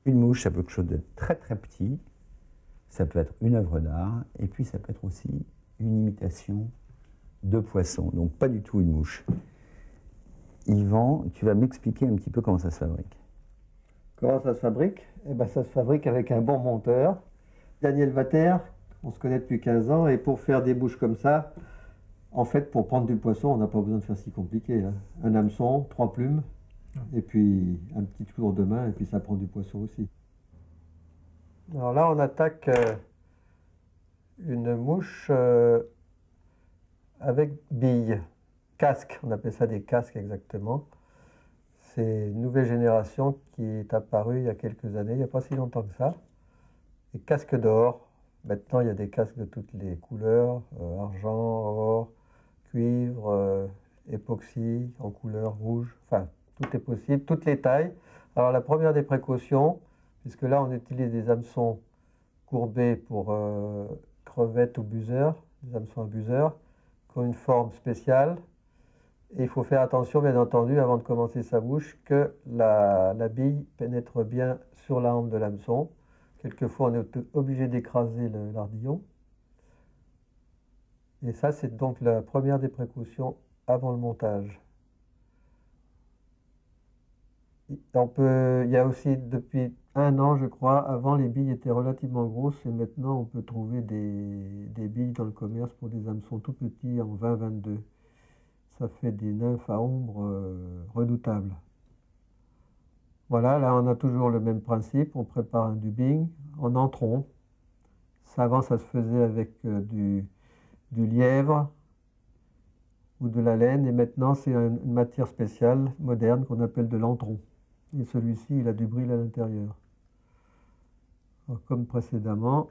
Une mouche, ça peut être quelque chose de très très petit, ça peut être une œuvre d'art, et puis ça peut être aussi une imitation de poisson, donc pas du tout une mouche. Yvan, tu vas m'expliquer un petit peu comment ça se fabrique. Comment ça se fabrique? Eh ben, ça se fabrique avec un bon monteur, Daniel Vater, on se connaît depuis 15 ans, et pour faire des bouches comme ça, en fait, pour prendre du poisson, on n'a pas besoin de faire si compliqué, hein. Un hameçon, 3 plumes, et puis un petit tour de main, et puis ça prend du poisson aussi. Alors là, on attaque une mouche avec billes, casque, on appelle ça des casques exactement. C'est une nouvelle génération qui est apparue il y a quelques années, il n'y a pas si longtemps que ça. Des casques d'or. Maintenant, il y a des casques de toutes les couleurs, argent, or, cuivre, époxy, en couleur rouge. Enfin, tout est possible, toutes les tailles. Alors, la première des précautions, puisque là, on utilise des hameçons courbés pour crevettes ou buzzeurs, des hameçons à buzzeurs, qui ont une forme spéciale. Et il faut faire attention, bien entendu, avant de commencer sa bouche, que la bille pénètre bien sur la hampe de l'hameçon. Quelquefois, on est obligé d'écraser l'ardillon. Et ça, c'est donc la première des précautions avant le montage. Il y a aussi, depuis un an, je crois, avant, les billes étaient relativement grosses et maintenant, on peut trouver des billes dans le commerce pour des hameçons tout petits en 20-22. Ça fait des nymphes à ombre redoutables. Voilà, là on a toujours le même principe, on prépare un dubbing en entron. Ça, avant, ça se faisait avec du lièvre ou de la laine, et maintenant c'est une matière spéciale, moderne, qu'on appelle de l'antron. Et celui-ci, il a du bril à l'intérieur. Comme précédemment,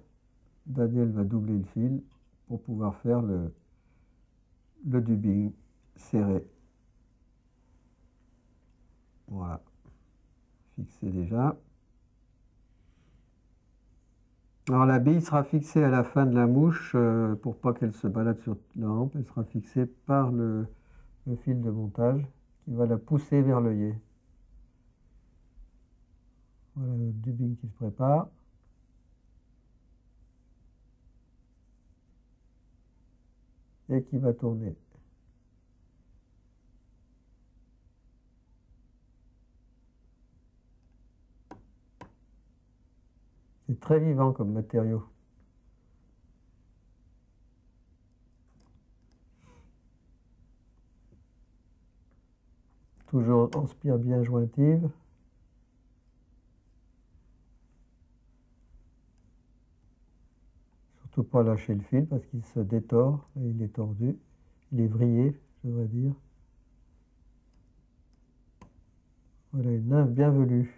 Daniel va doubler le fil pour pouvoir faire le dubbing serré. Voilà, fixé déjà. Alors la bille sera fixée à la fin de la mouche pour pas qu'elle se balade sur la hampe. Elle sera fixée par le fil de montage qui va la pousser vers l'œillet. Voilà le dubbing qui se prépare. Et qui va tourner. C'est très vivant comme matériau. Toujours en spire bien jointive. Surtout pas lâcher le fil parce qu'il se détord et il est tordu. Il est vrillé, je devrais dire. Voilà une nymphe bien velue.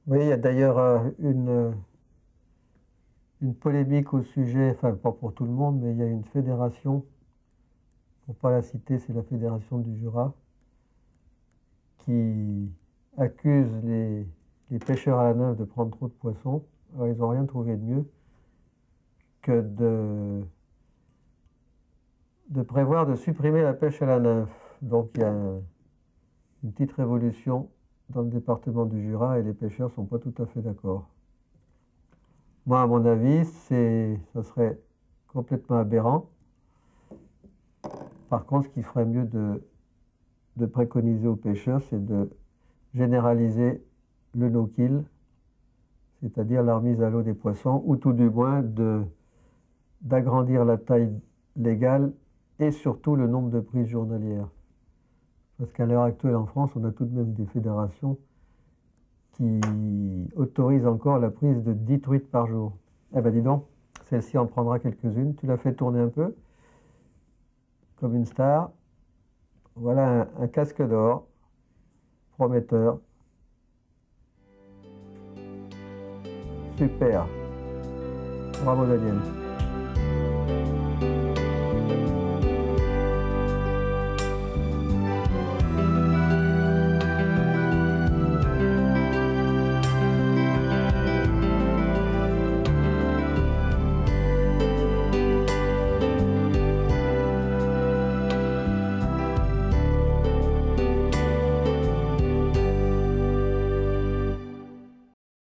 Oui, il y a d'ailleurs une polémique au sujet, enfin pas pour tout le monde, mais il y a une fédération, pour ne pas la citer, c'est la Fédération du Jura, qui accuse les pêcheurs à la nymphe de prendre trop de poissons. Alors ils n'ont rien trouvé de mieux que de prévoir de supprimer la pêche à la nymphe. Donc il y a une petite révolution dans le département du Jura et les pêcheurs ne sont pas tout à fait d'accord. Moi, à mon avis, ça serait complètement aberrant. Par contre, ce qu'il ferait mieux de préconiser aux pêcheurs, c'est de généraliser le no-kill, c'est-à-dire la remise à l'eau des poissons, ou tout du moins d'agrandir la taille légale et surtout le nombre de prises journalières. Parce qu'à l'heure actuelle en France, on a tout de même des fédérations qui autorisent encore la prise de 10 truites par jour. Eh ben dis donc, celle-ci en prendra quelques-unes. Tu la fais tourner un peu, comme une star. Voilà un casque d'or, prometteur. Super. Bravo Daniel.